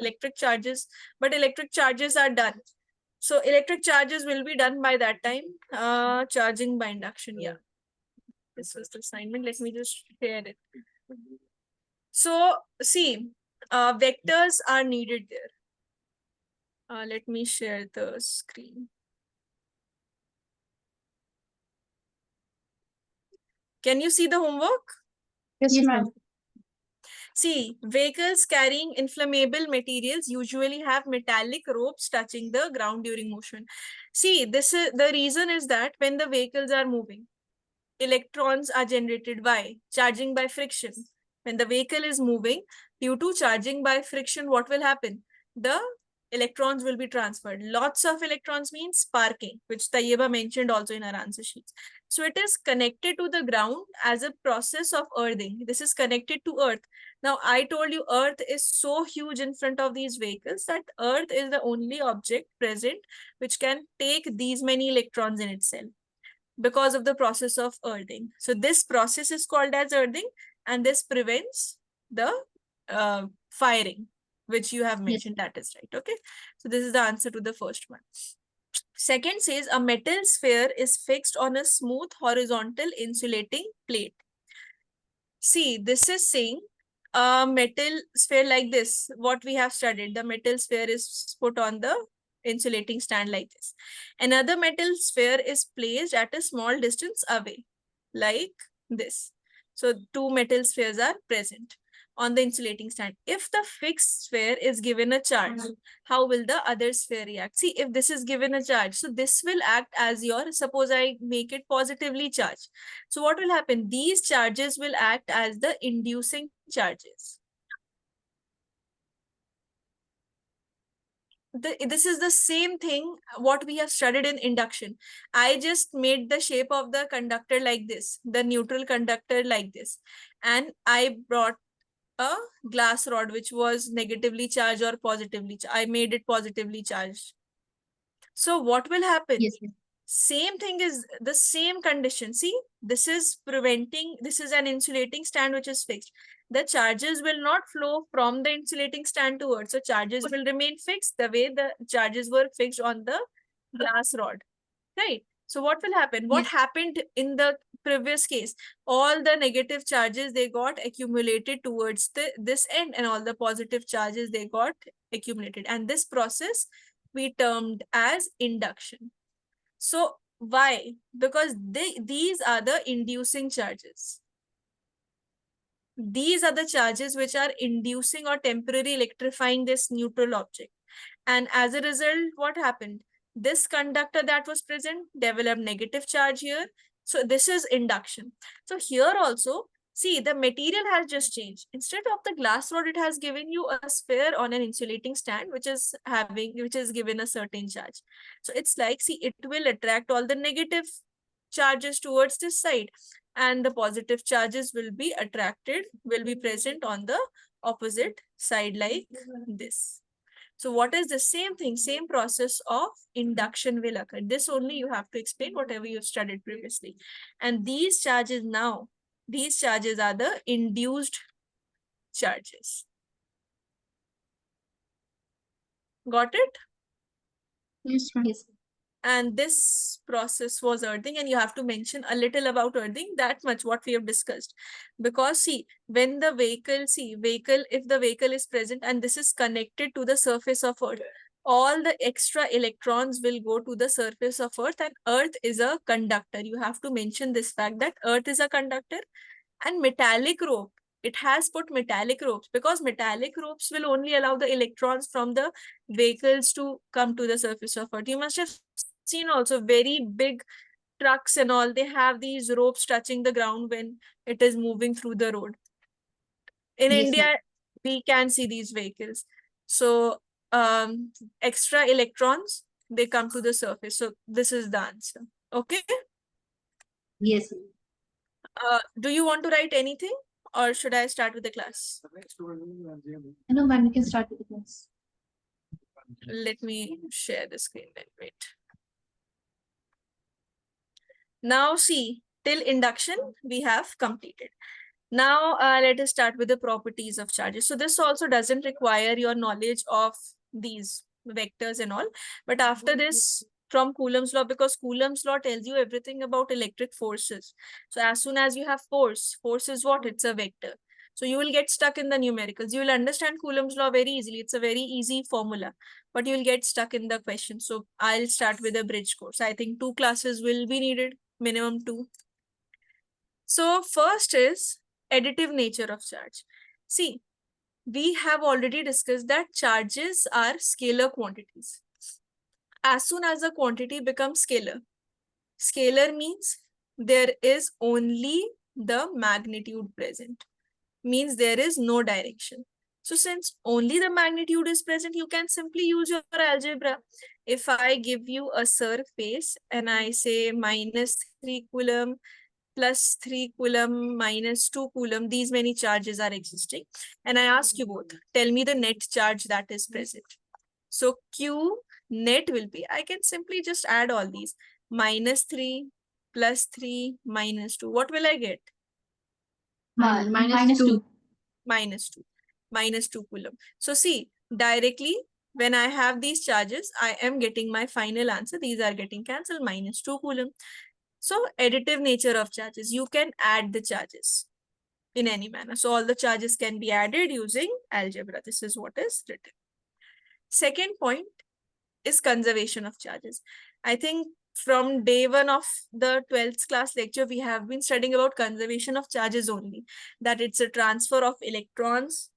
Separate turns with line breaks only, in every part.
electric charges, but electric charges are done. So electric charges will be done by that time. Charging by induction. Yeah. This was the assignment. Let me just share it. So see, vectors are needed there. Let me share the screen. Can you see the homework?
Yes, ma'am.
See, vehicles carrying inflammable materials usually have metallic ropes touching the ground during motion. See, this is the reason is that when the vehicles are moving, electrons are generated by charging by friction. When the vehicle is moving, due to charging by friction, what will happen? The electrons will be transferred. Lots of electrons means sparking, which Tayyeba mentioned also in her answer sheets. So it is connected to the ground as a process of earthing. This is connected to earth. Now, I told you earth is so huge in front of these vehicles that earth is the only object present which can take these many electrons in itself because of the process of earthing. So this process is called as earthing, and this prevents the firing, which you have mentioned. Yes. That is right. Okay. So this is the answer to the first one. Second says a metal sphere is fixed on a smooth horizontal insulating plate. See, this is saying a metal sphere like this, what we have studied, the metal sphere is put on the insulating stand like this. Another metal sphere is placed at a small distance away, like this. So two metal spheres are present on the insulating stand. If the fixed sphere is given a charge, how will the other sphere react? See, if this is given a charge, so this will act as your, suppose I make it positively charged. So what will happen? These charges will act as the inducing charges. This is the same thing what we have studied in induction. I just made the shape of the conductor like this, the neutral conductor like this, and I brought a glass rod which was negatively charged or positively charged. I made it positively charged. So what will happen? Yes. Same thing is the same condition. See, this is preventing, this is an insulating stand which is fixed. The charges will not flow from the insulating stand towards. So charges will remain fixed the way the charges were fixed on the glass rod. Right. So what will happen? What happened in the previous case? All the negative charges, they got accumulated towards this end, and all the positive charges, they got accumulated. And this process we termed as induction. So why? Because these are the inducing charges. These are the charges which are inducing or temporarily electrifying this neutral object. And as a result, what happened? This conductor that was present developed negative charge here. So this is induction. So here also, see, the material has just changed. Instead of the glass rod, it has given you a sphere on an insulating stand, which is given a certain charge. So it's like, see, it will attract all the negative charges towards this side, and the positive charges will be attracted, will be present on the opposite side like this. So what is the same thing, same process of induction will occur. This only you have to explain whatever you've studied previously. And these charges now, these charges are the induced charges. Got it?
Yes, ma'am. Yes.
And this process was earthing, and you have to mention a little about earthing, that much what we have discussed. Because see, when the vehicle, if the vehicle is present and this is connected to the surface of earth, all the extra electrons will go to the surface of earth, and earth is a conductor. You have to mention this fact that earth is a conductor. And metallic rope, it has put metallic ropes because metallic ropes will only allow the electrons from the vehicles to come to the surface of earth. You must have seen also very big trucks and all, they have these ropes touching the ground when it is moving through the road. In India, we can see these vehicles. So extra electrons, they come to the surface. So this is the answer. Okay.
Yes.
Do you want to write anything, or should I start with the class?
No, ma'am, you can start with the class.
Let me share the screen then. Wait. Now see, till induction we have completed. Now, let us start with the properties of charges. So this also doesn't require your knowledge of these vectors and all. But after this, from Coulomb's law, because Coulomb's law tells you everything about electric forces. So as soon as you have force is what? It's a vector. So you will get stuck in the numericals. You will understand Coulomb's law very easily. It's a very easy formula, but you will get stuck in the question. So I'll start with a bridge course. I think 2 classes will be needed, minimum 2. So first is additive nature of charge. See, we have already discussed that charges are scalar quantities. As soon as a quantity becomes scalar means there is only the magnitude present, means there is no direction. So since only the magnitude is present, you can simply use your algebra. If I give you a surface and I say minus 3 coulomb plus 3 coulomb minus 2 coulomb, these many charges are existing. And I ask you both, tell me the net charge that is present. So Q net will be, I can simply just add all these. Minus 3 plus 3 minus 2. What will I get?
Minus 2.
Minus 2. Minus 2 coulomb. So see, directly when I have these charges, I am getting my final answer. These are getting cancelled, minus 2 coulomb. So additive nature of charges, you can add the charges in any manner. So all the charges can be added using algebra. This is what is written. Second point is conservation of charges. I think from day 1 of the 12th class lecture, we have been studying about conservation of charges only, that it's a transfer of electrons.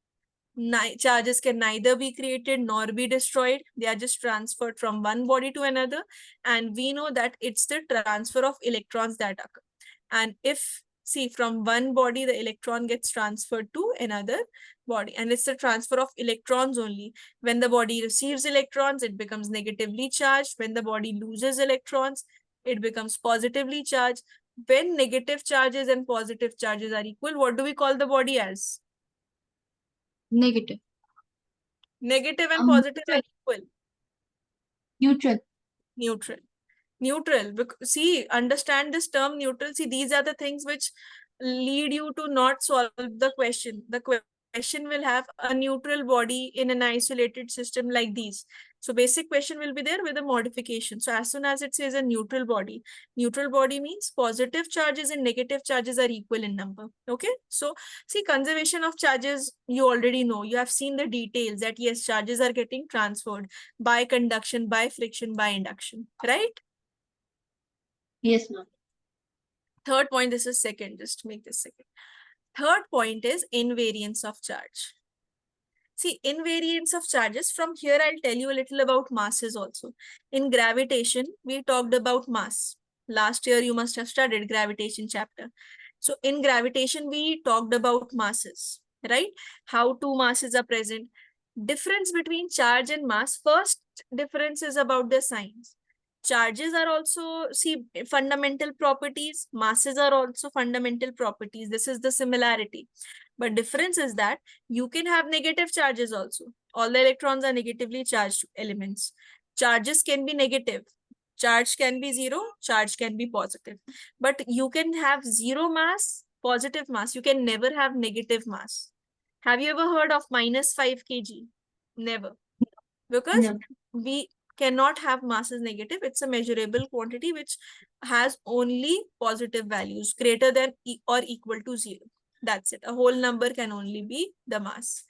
Charges can neither be created nor be destroyed. They are just transferred from one body to another. And we know that it's the transfer of electrons that occur. And if, see, from one body, the electron gets transferred to another body. And it's the transfer of electrons only. When the body receives electrons, it becomes negatively charged. When the body loses electrons, it becomes positively charged. When negative charges and positive charges are equal, what do we call the body as?
Negative.
Negative and positive are equal.
Neutral.
Neutral. Neutral. See, understand this term neutral. See, these are the things which lead you to not solve the question. The question will have a neutral body in an isolated system like these. So basic question will be there with a modification. So as soon as it says a neutral body means positive charges and negative charges are equal in number. Okay. So see, conservation of charges, you already know. You have seen the details that yes, charges are getting transferred by conduction, by friction, by induction, right?
Yes, ma'am.
Third point, this is second, just make this second. Third point is invariance of charge. See, invariance of charges, from here I'll tell you a little about masses also. In gravitation, we talked about mass. Last year you must have studied gravitation chapter. So in gravitation, we talked about masses, right? How two masses are present. Difference between charge and mass. First difference is about the signs. Charges are also, see, fundamental properties. Masses are also fundamental properties. This is the similarity. But difference is that you can have negative charges also. All the electrons are negatively charged elements. Charges can be negative. Charge can be 0. Charge can be positive. But you can have 0 mass, positive mass. You can never have negative mass. Have you ever heard of minus 5 kg? Never. Because we cannot have mass as negative. It's a measurable quantity which has only positive values greater than or equal to 0. That's it. A whole number can only be the mass.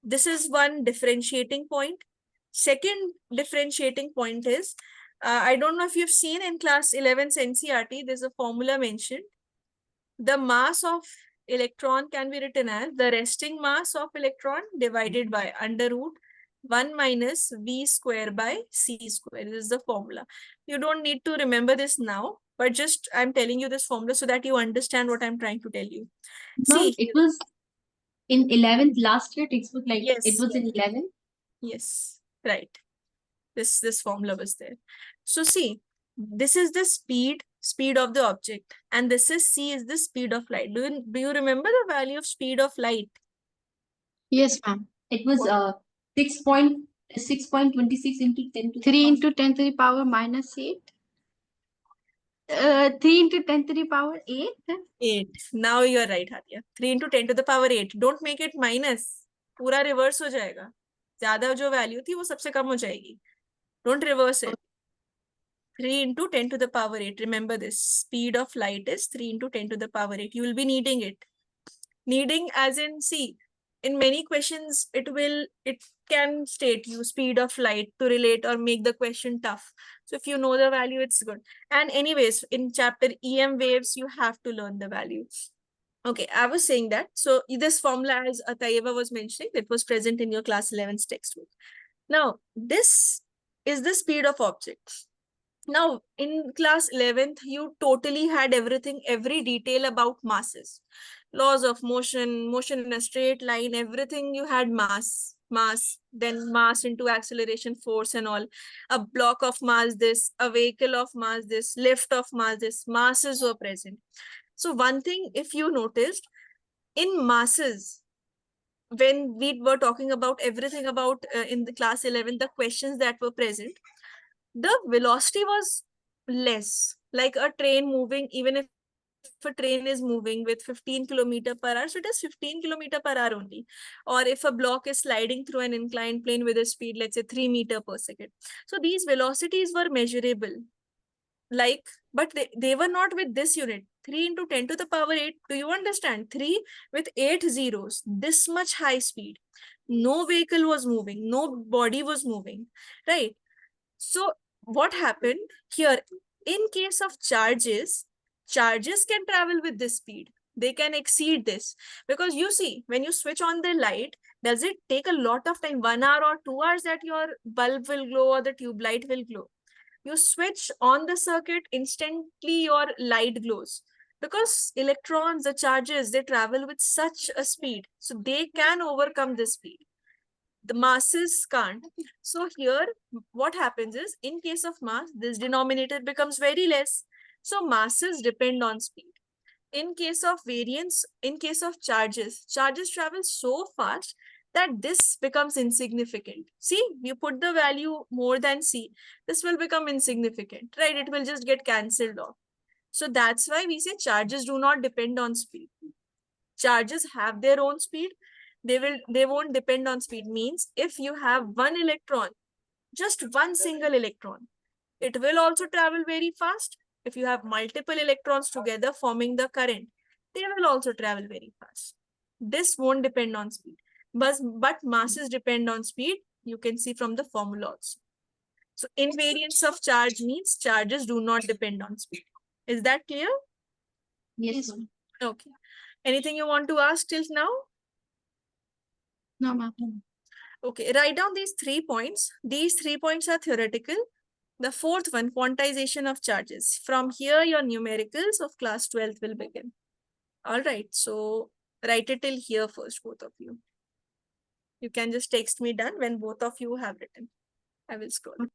This is one differentiating point. Second differentiating point is, I don't know if you've seen in class 11's NCERT, there's a formula mentioned. The mass of electron can be written as the resting mass of electron divided by under root 1 minus v square by c square. This is the formula. You don't need to remember this now, but just I'm telling you this formula so that you understand what I'm trying to tell you.
See, it was in 11th last year textbook, like
yes,
it was in 11.
Yes, right. This formula was there. So see, this is the speed of the object, and this is c is the speed of light. Do you remember the value of speed of light?
Yes, ma'am. It was 6.26 into 10 to 3 into 10 to the power minus 8. 3 into 10 to the power 8.
8. Now you are right, Hadiya. 3 into 10 to the power 8. Don't make it minus. पूरा reverse हो जाएगा. ज्यादा जो value थी वो सबसे कम हो जाएगी. Don't reverse it. 3 into 10 to the power 8. Remember this. Speed of light is 3 into 10 to the power 8. You will be needing it. Needing as in, see, in many questions, it can state you speed of light to relate or make the question tough. So if you know the value, it's good. And anyways, in chapter EM waves, you have to learn the value. Okay, I was saying that. So this formula, as Tayyeba was mentioning, that was present in your class 11's textbook. Now, this is the speed of objects. Now, in class 11th, you totally had everything, every detail about masses. Laws of motion, motion in a straight line, everything you had mass, then mass into acceleration, force and all. A block of mass this, a vehicle of mass this, lift of mass this, masses were present. So one thing, if you noticed, in masses, when we were talking about everything about in the class 11, the questions that were present, the velocity was less, like a train moving, even if a train is moving with 15 kilometer per hour, so it is 15 kilometer per hour only. Or if a block is sliding through an inclined plane with a speed, let's say 3 meter per second. So these velocities were measurable, like, but they were not with this unit. 3 into 10 to the power 8. Do you understand? 3 with 8 zeros, this much high speed. No vehicle was moving, no body was moving, right? So what happened here, in case of charges, charges can travel with this speed. They can exceed this, because you see, when you switch on the light, does it take a lot of time, 1 hour or 2 hours, that your bulb will glow or the tube light will glow? You switch on the circuit, instantly your light glows, because electrons, the charges, they travel with such a speed, so they can overcome this speed. The masses can't. So here, what happens is, in case of mass, this denominator becomes very less. So masses depend on speed. In case of variance, in case of charges, charges travel so fast that this becomes insignificant. See, you put the value more than C, this will become insignificant, right? It will just get cancelled off. So that's why we say charges do not depend on speed. Charges have their own speed. They won't depend on speed. Means if you have one electron, just one single electron, it will also travel very fast. If you have multiple electrons together forming the current, they will also travel very fast. This won't depend on speed. But masses depend on speed. You can see from the formula also. So invariance of charge means charges do not depend on speed. Is that clear?
Yes, ma'am.
Okay. Anything you want to ask till now?
No, ma'am.
Okay, write down these 3 points. These 3 points are theoretical. The fourth one, quantization of charges. From here, your numericals of class 12 will begin. All right, so write it till here first, both of you. You can just text me done when both of you have written. I will scroll.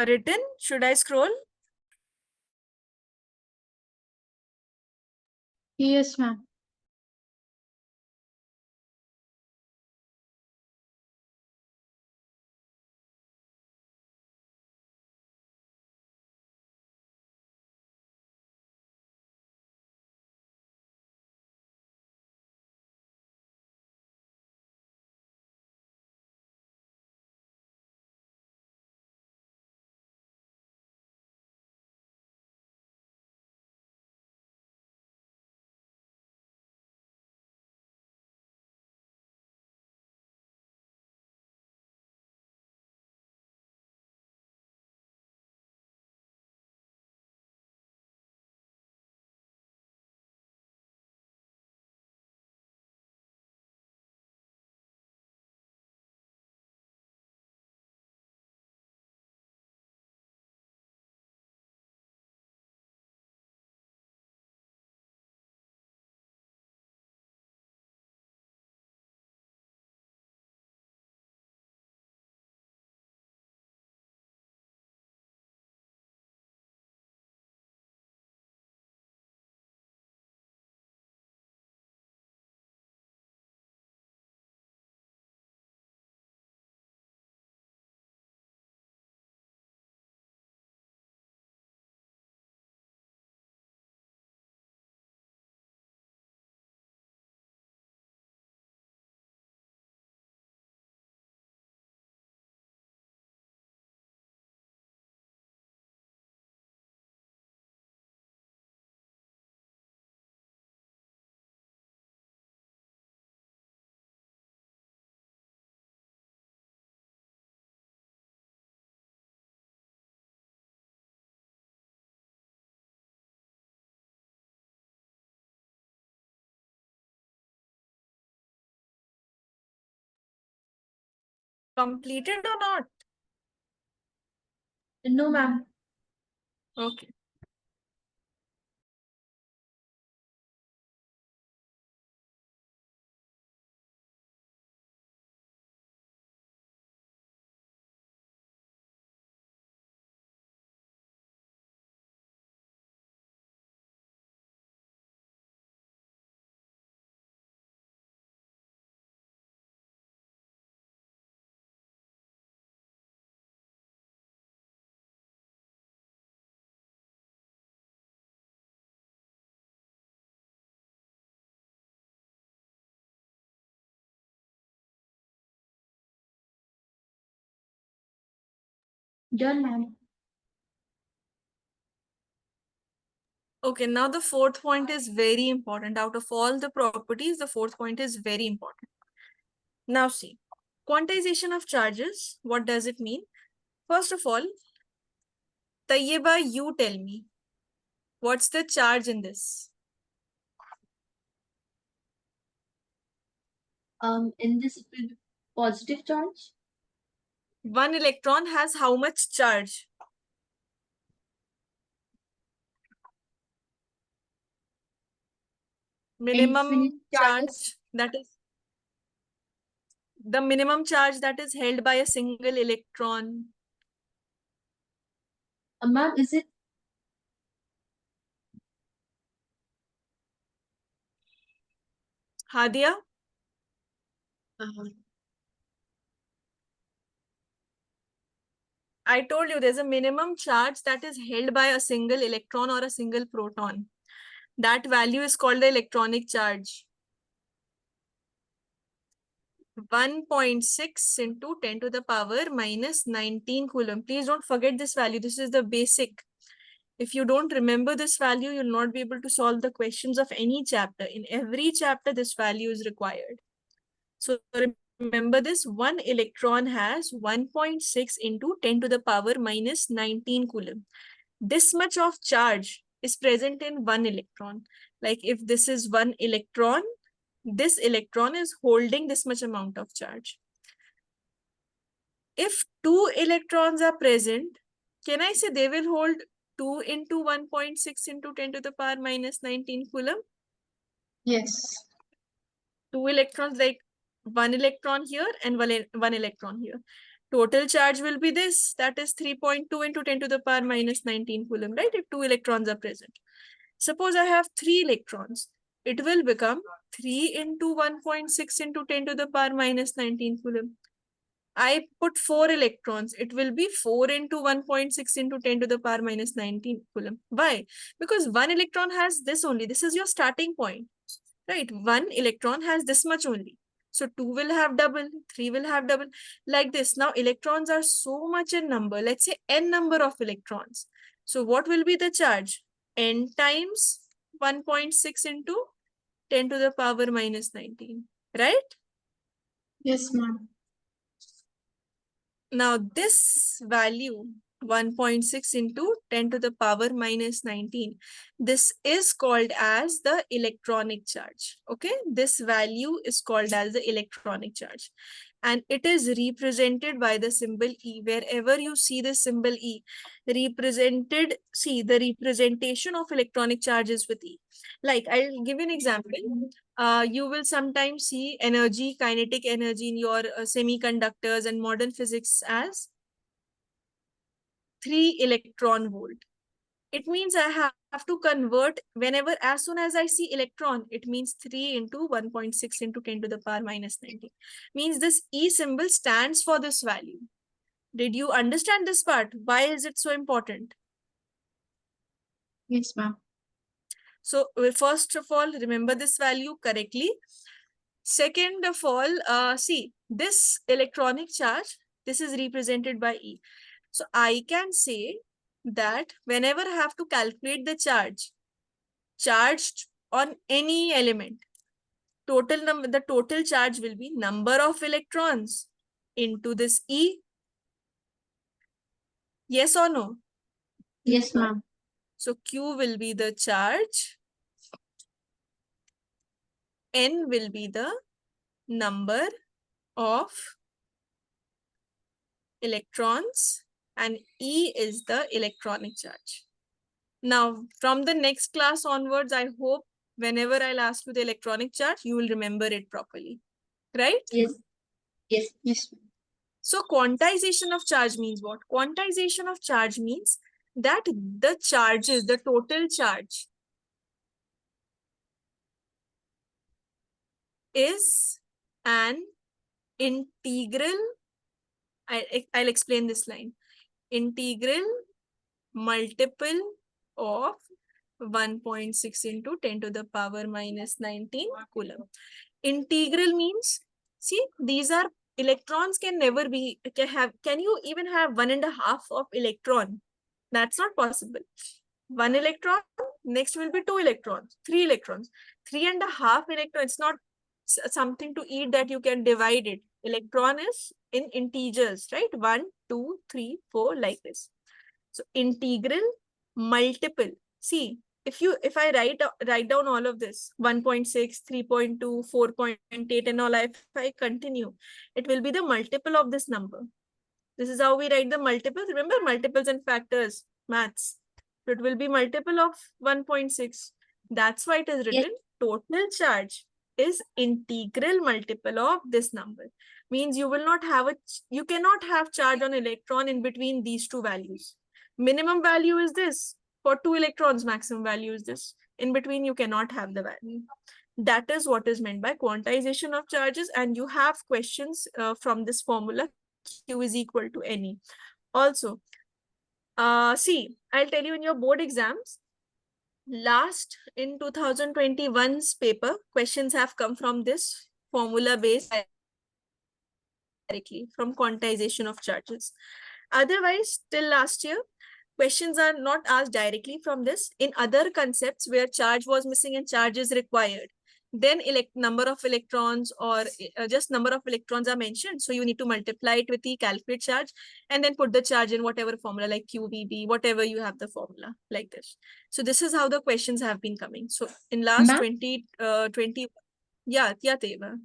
Written? Should I scroll?
Yes, ma'am.
Completed or not?
No, ma'am.
Okay.
Done, ma'am.
Okay, now the fourth point is very important. Out of all the properties, the fourth point is very important. Now see, quantization of charges, what does it mean? First of all, Tayyeba, you tell me, what's the charge in this?
In this it will be positive charge.
One electron has how much charge?
Infinite
Minimum
charges.
charge, that is the minimum charge that is held by a single electron.
Ma'am, is it
Hadiya,
uh,
I told you there's a minimum charge that is held by a single electron or a single proton. That value is called the electronic charge. 1.6 into 10 to the power minus 19 coulomb. Please don't forget this value. This is the basic. If you don't remember this value, you'll not be able to solve the questions of any chapter. In every chapter, this value is required. So remember this, one electron has 1.6 into 10 to the power minus 19 coulomb. This much of charge is present in one electron. Like if this is one electron, this electron is holding this much amount of charge. If two electrons are present, can I say they will hold 2 into 1.6 into 10 to the power minus 19 coulomb?
yes?
Two electrons, like one electron here and one electron here. Total charge will be this, that is 3.2 into 10 to the power minus 19 coulomb, right? If 2 electrons are present. Suppose I have 3 electrons, it will become 3 into 1.6 into 10 to the power minus 19 coulomb. I put 4 electrons, it will be 4 into 1.6 into 10 to the power minus 19 coulomb. Why? Because 1 electron has this only. This is your starting point, right? 1 electron has this much only. So 2 will have double, 3 will have double, like this. Now electrons are so much in number. Let's say n number of electrons. So what will be the charge? N times 1.6 into 10 to the power minus 19, right?
Yes, ma'am.
Now this value 1.6 into 10 to the power minus 19, this is called as the electronic charge. Okay, this value is called as the electronic charge, and it is represented by the symbol E. Wherever you see the symbol E represented, see the representation of electronic charges with E. Like I'll give you an example. You will sometimes see energy, kinetic energy in your semiconductors and modern physics as 3 electron volt. It means I have to convert whenever, as soon as I see electron, it means 3 into 1.6 into 10 to the power minus 19. Means this E symbol stands for this value. Did you understand this part? Why is it so important?
Yes, ma'am.
So first of all, remember this value correctly. Second of all, see this electronic charge, this is represented by E. So I can say that whenever I have to calculate the charge charged on any element, the total charge will be number of electrons into this E. Yes or no?
Yes, ma'am.
So Q will be the charge, N will be the number of electrons, and E is the electronic charge. Now, from the next class onwards, I hope whenever I'll ask you the electronic charge, you will remember it properly, right?
Yes. Yes. Yes, ma'am.
So quantization of charge means what? Quantization of charge means that the charges, the total charge is an integral, I'll explain this line, integral multiple of 1.6 into 10 to the power minus 19 coulomb. Integral means, see, these are electrons can never be, can you even have 1.5 of electron? That's not possible. 1 electron, next will be 2 electrons, 3 electrons. 3.5 electrons, it's not something to eat that you can divide it. Electron is in integers, right? 1, 2, 3, 4, like this. So integral multiple. See, if I write down all of this 1.6, 3.2, 4.8 and all, if I continue, it will be the multiple of this number. This is how we write the multiples. Remember multiples and factors, maths. So it will be multiple of 1.6. That's why it is written total charge is integral multiple of this number. Means you will not have you cannot have charge on electron in between these two values. Minimum value is this. For 2 electrons, maximum value is this. In between, you cannot have the value. That is what is meant by quantization of charges. And you have questions from this formula, Q is equal to NE. Also, see, I'll tell you in your board exams, last in 2021's paper, questions have come from this formula based directly from quantization of charges. Otherwise, till last year, questions are not asked directly from this. In other concepts where charge was missing and charge is required, then number of electrons or just number of electrons are mentioned. So you need to multiply it with the calculate charge and then put the charge in whatever formula like QVB, whatever you have the formula like this. So this is how the questions have been coming. So in last 2020, yeah, Tayyeba.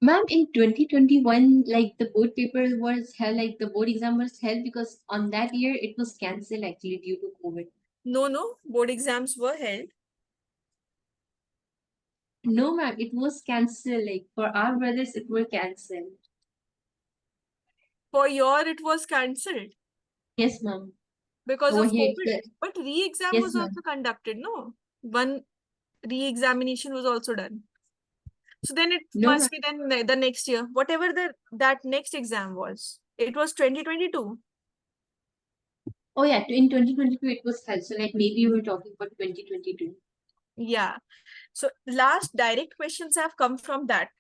Ma'am, in 2021, like the board paper was held, like the board exam was held because on that year it was cancelled actually due to COVID.
No, board exams were held.
No, ma'am, it was cancelled. Like for our brothers, it were cancelled.
For your, it was cancelled
Yes, ma'am.
because
Over
of
here,
COVID. But re-exam
yes,
was
ma'am.
also conducted, no? One re-examination was also done. So then it
No, ma'am.
must be then the next year, whatever that next exam was. It was 2022.
Oh yeah, in 2022 it was held. So like maybe you were talking about 2022.
Yeah. So last direct questions have come from that.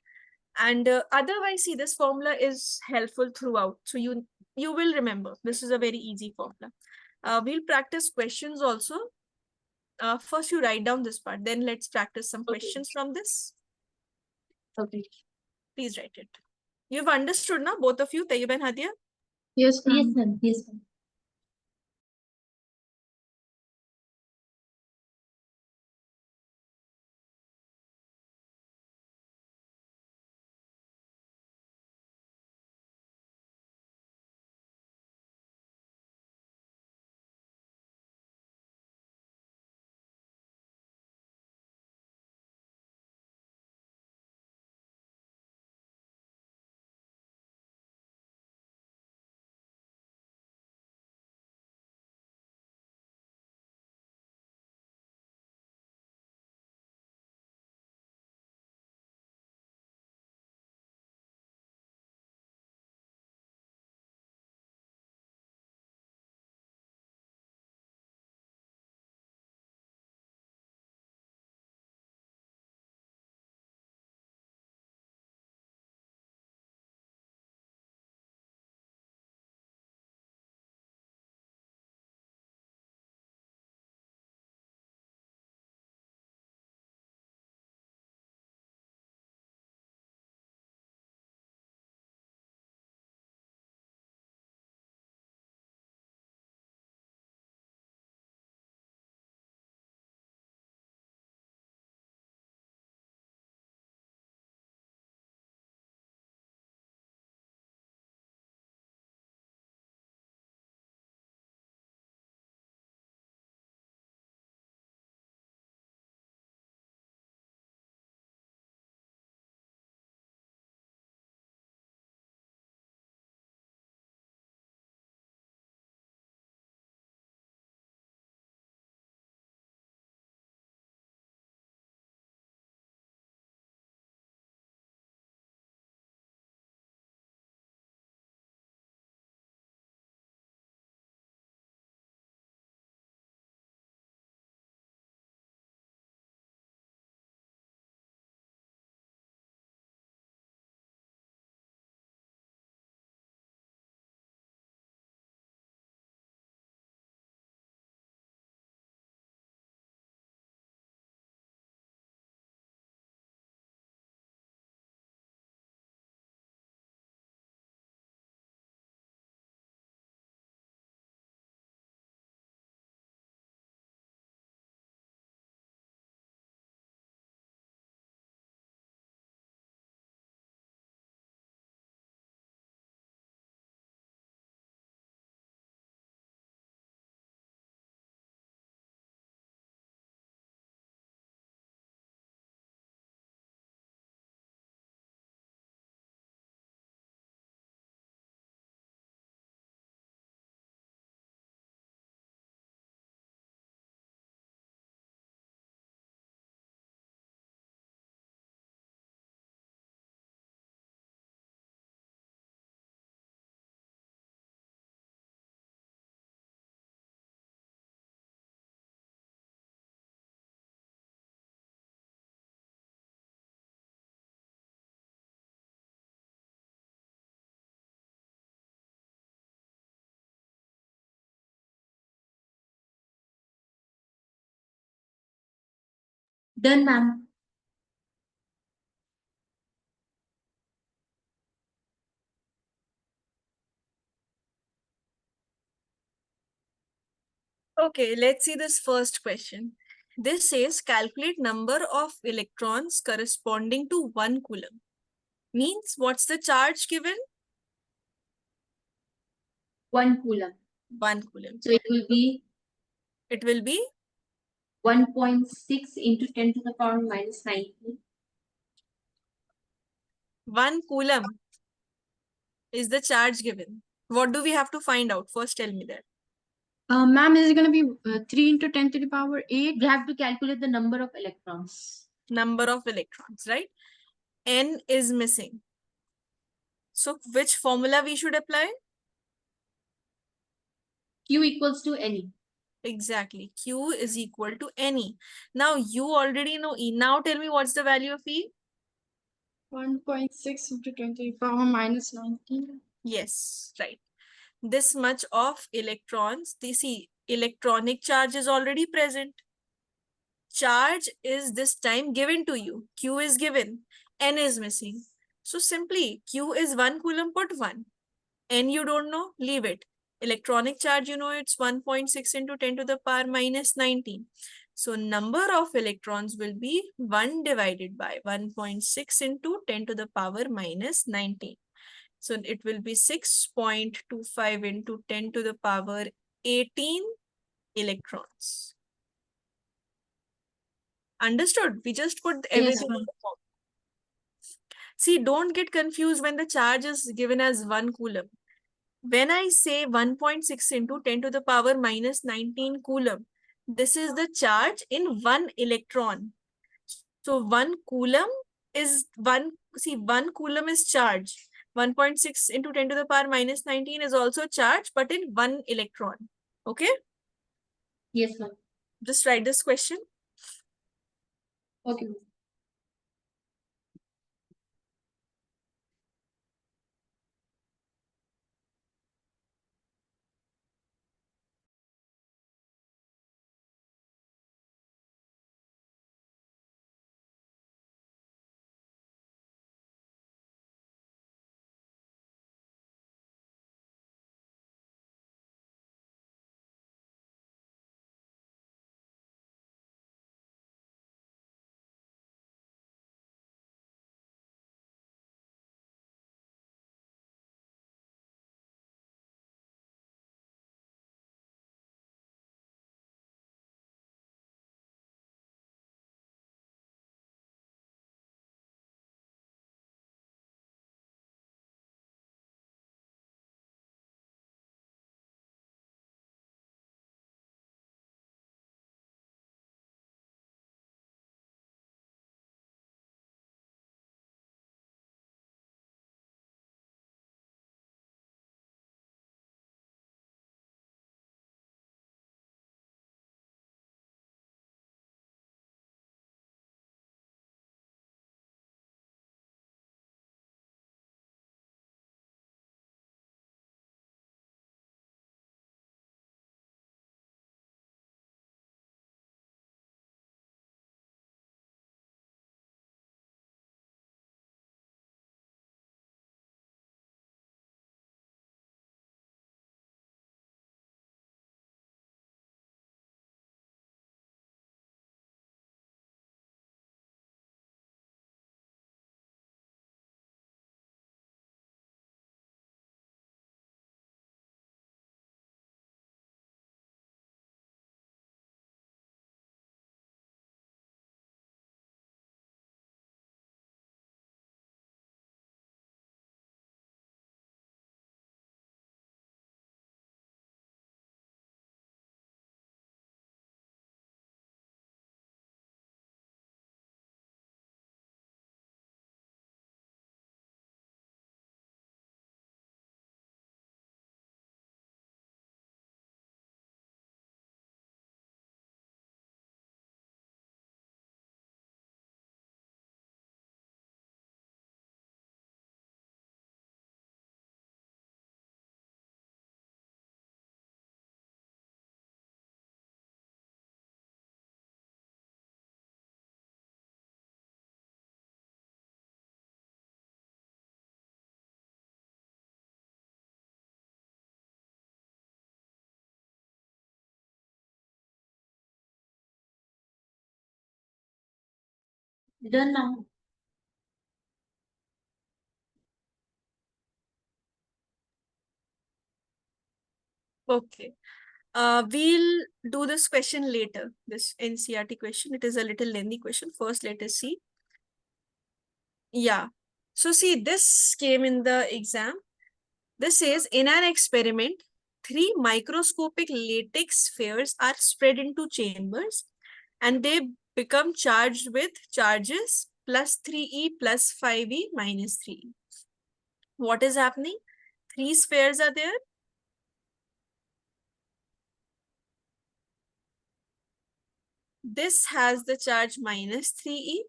And otherwise, see, this formula is helpful throughout. So you will remember. This is a very easy formula. We'll practice questions also. First, you write down this part. Then let's practice some
Okay.
questions from this.
Okay.
Please write it. You've understood now, both of you, Tayyeba and Hadiya?
Yes, yes, ma'am. Yes, ma'am. Done, ma'am.
Okay, let's see this first question. This says calculate number of electrons corresponding to 1 coulomb. Means what's the charge given?
1 coulomb.
1 coulomb.
So it will be
It will be
1.6 into 10 to the power minus 19.
1 coulomb. is the charge given? What do we have to find out? First, tell me that.
Ma'am, is it going to be 3 into 10 to the power 8? We have to calculate the number of electrons.
Number of electrons, right? N is missing. So which formula we should apply?
Q equals to Ne.
Exactly. Q is equal to Ne. Now you already know E. Now tell me what's the value of E?
1.6 into 10 to the power minus 19.
Yes, right. This much of electrons. See, electronic charge is already present. Charge is this time given to you. Q is given. N is missing. So simply Q is 1 coulomb, put 1. N you don't know, leave it. Electronic charge, you know, it's 1.6 into 10 to the power minus 19. So number of electrons will be 1 divided by 1.6 into 10 to the power minus 19. So it will be 6.25 into 10 to the power 18 electrons. Understood? We just put everything in the form. See, don't get confused when the charge is given as 1 coulomb. When I say 1.6 into 10 to the power minus 19 coulomb, this is the charge in 1 electron. So 1 coulomb is 1 coulomb is charge. 1.6 into 10 to the power minus 19 is also charge, but in 1 electron. Okay?
Yes, ma'am.
Just write this question.
Okay. Done now.
Okay. We'll do this question later, this NCRT question. It is a little lengthy question. First, let us see. Yeah. So see, this came in the exam. This says in an experiment, 3 microscopic latex spheres are spread into chambers and they become charged with charges plus 3e plus 5e minus 3e. What is happening? 3 spheres are there. This has the charge minus 3e.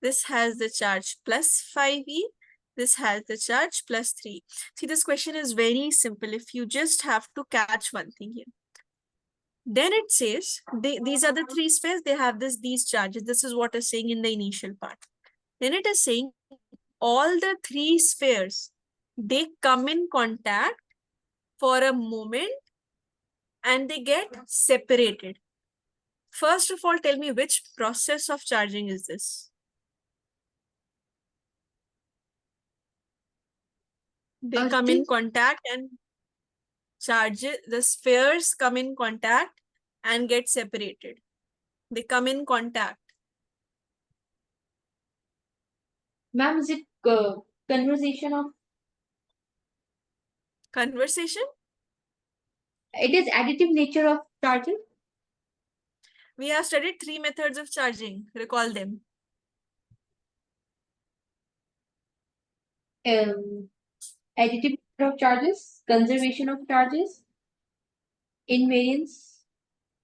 This has the charge plus 5e. This has the charge plus 3. See, this question is very simple if you just have to catch one thing here. Then it says, these are the 3 spheres, they have these charges. This is what is saying in the initial part. Then it is saying all the 3 spheres, they come in contact for a moment and they get separated. First of all, tell me which process of charging is this? They come in contact and the spheres come in contact and get separated. They come in contact.
Ma'am, is it conversation of?
Conversation?
It is additive nature of charging.
We have studied 3 methods of charging. Recall them.
Additive of charges, conservation of charges, invariance.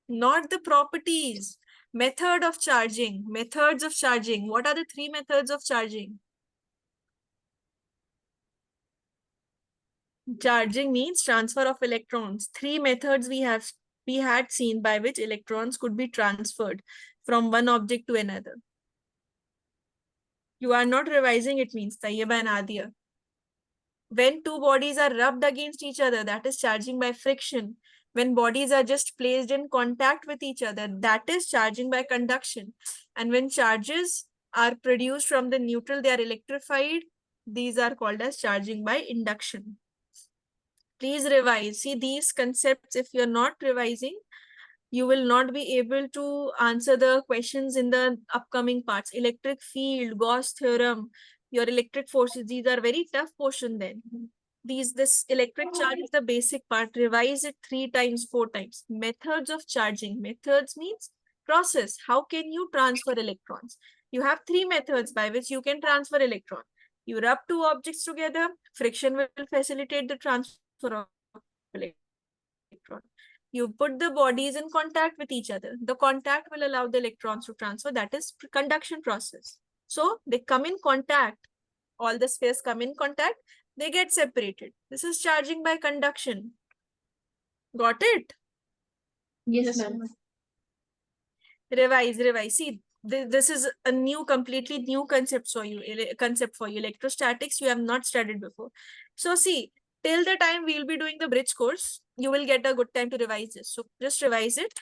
Not the properties. Method of charging. Methods of charging. What are the 3 methods of charging? Charging means transfer of electrons. 3 methods we had seen by which electrons could be transferred from one object to another. You are not revising, it means Tayyeba and Hadiya. When 2 bodies are rubbed against each other, that is charging by friction. When bodies are just placed in contact with each other, that is charging by conduction. And when charges are produced from the neutral, they are electrified. These are called as charging by induction. Please revise. See these concepts, if you're not revising, you will not be able to answer the questions in the upcoming parts. Electric field, Gauss theorem, your electric forces, these are very tough portion then. This electric charge is the basic part. Revise it 3 times, 4 times. Methods of charging. Methods means process. How can you transfer electrons? You have 3 methods by which you can transfer electron. You rub 2 objects together, friction will facilitate the transfer of electron. You put the bodies in contact with each other. The contact will allow the electrons to transfer. That is conduction process. So they come in contact. All the spheres come in contact. They get separated. This is charging by conduction. Got it?
Yes, ma'am.
Revise. See, this is a completely new concept for you. Electrostatics, you have not studied before. So see, till the time we'll be doing the bridge course, you will get a good time to revise this. So just revise it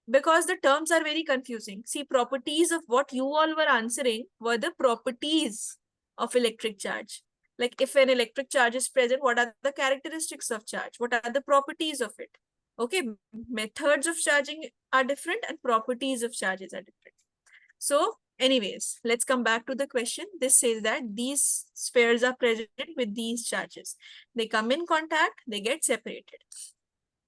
because the terms are very confusing. See, properties of what you all were answering were the properties of electric charge. Like if an electric charge is present, what are the characteristics of charge? What are the properties of it? Okay, methods of charging are different and properties of charges are different. So anyways, let's come back to the question. This says that these spheres are present with these charges. They come in contact, they get separated.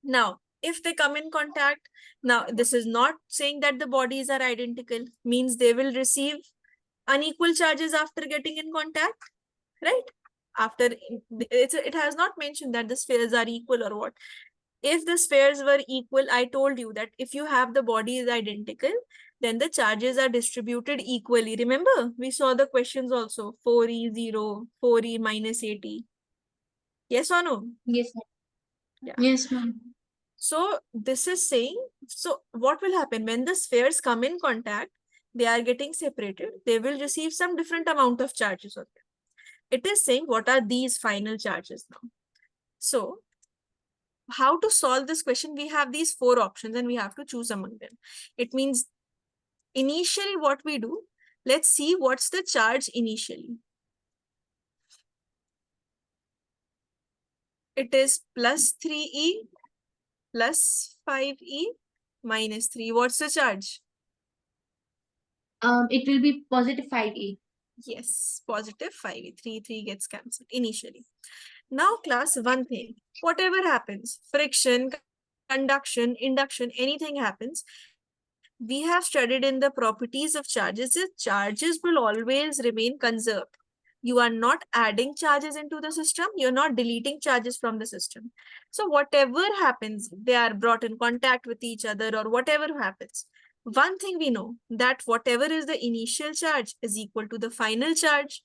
Now, if they come in contact, now this is not saying that the bodies are identical, means they will receive unequal charges after getting in contact, right? After it has not mentioned that the spheres are equal or what. If the spheres were equal, I told you that if you have the bodies identical, then the charges are distributed equally. Remember, we saw the questions also, 4e 0, 4e minus 80. Yes or no?
Yes, ma'am.
Yeah.
Yes, ma'am.
So this is saying, so what will happen when the spheres come in contact, they are getting separated, they will receive some different amount of charges on them. It is saying what are these final charges now. So how to solve this question? We have these 4 options and we have to choose among them. It means initially what we do, let's see what's the charge initially. It is plus 3e plus 5e minus 3. What's the charge?
It will be positive 5e.
Yes, positive 5e. 3 gets cancelled initially. Now, class, one thing, whatever happens, friction, conduction, induction, anything happens, we have studied in the properties of charges that charges will always remain conserved. You are not adding charges into the system, you're not deleting charges from the system. So whatever happens, they are brought in contact with each other or whatever happens. One thing we know, that whatever is the initial charge is equal to the final charge.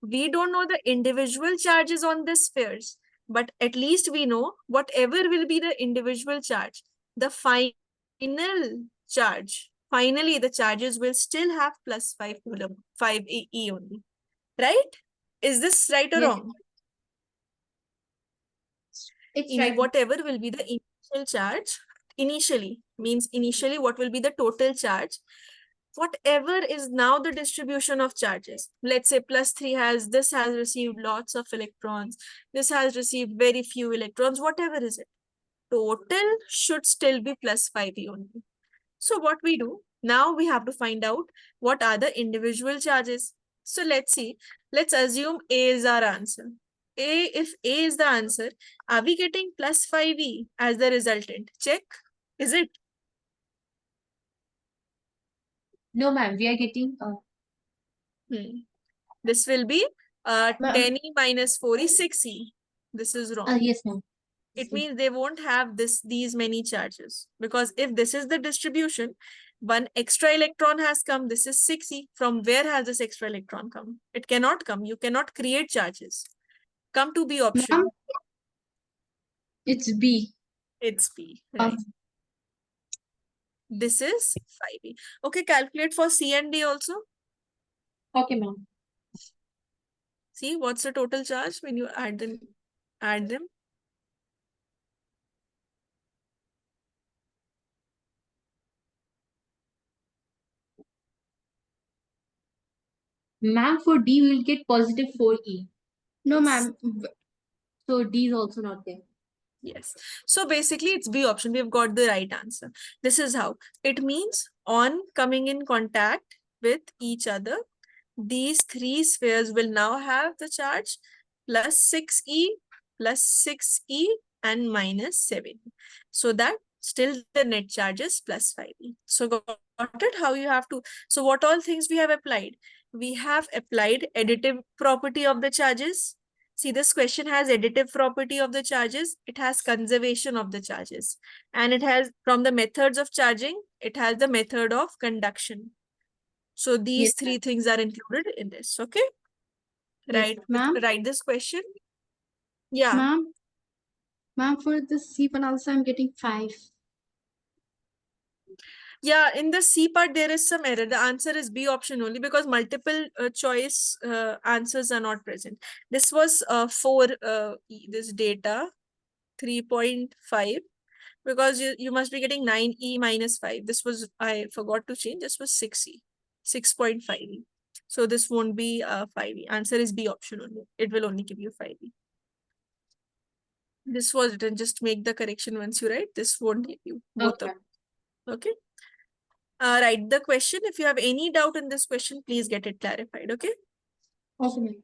We don't know the individual charges on the spheres, but at least we know whatever will be the individual charge, the final charge, finally the charges will still have plus 5 coulomb, 5 E only, right? Is this right or
Yes,
wrong?
it's
In
right.
whatever will be the initial charge, initially means initially what will be the total charge, whatever is now the distribution of charges. Let's say plus 3 has, this has received lots of electrons, this has received very few electrons, whatever is it, total should still be plus 5e only. So what we do now, we have to find out what are the individual charges. So let's see, let's assume A is our answer. If A is the answer, are we getting plus 5e as the resultant? Check. Is it?
No, ma'am, we are getting
This will be
ma'am.
10e minus 4e 6e. This is wrong.
Yes, ma'am.
It means they won't have these many charges, because if this is the distribution, one extra electron has come, this is 6e. From where has this extra electron come? It cannot come. You cannot create charges. Come to B
Ma'am,
option.
it's B.
It's B,
Um,
right? This is 5e. Okay, calculate for C and D also.
okay, ma'am.
See what's the total charge when you add them. Add them.
Ma'am, for D, we'll get positive 4E. No,
Yes.
ma'am. So D is also not there.
Yes. So basically, it's B option. We've got the right answer. This is how. It means on coming in contact with each other, these three spheres will now have the charge plus 6e, plus 6e, and minus 7. So that still the net charge is plus 5e. So got it? How you have to. So what all things we have applied? We have applied additive property of the charges. See, this question has additive property of the charges. It has conservation of the charges. And it has, from the methods of charging, it has the method of conduction. So these
Yes,
three
ma'am.
things are included in this. Okay.
Yes, ma'am.
Write this question. Yeah.
Ma'am, ma'am, for the C1 also, I'm getting 5.
Yeah, in the C part, there is some error. The answer is B option only, because multiple choice answers are not present. This was for this data 3.5, because you must be getting 9e minus 5. This was, I forgot to change, this was 6e, 6.5e. So this won't be 5e. Answer is B option only. It will only give you 5e. This was written, just make the correction once you write. This won't give you both
Okay,
of.
ma'am.
Okay. Write the question. If you have any doubt in this question, please get it clarified. Okay.
Okay, ma'am.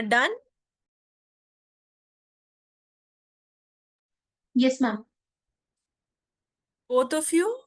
Done?
Yes, ma'am.
Both of you?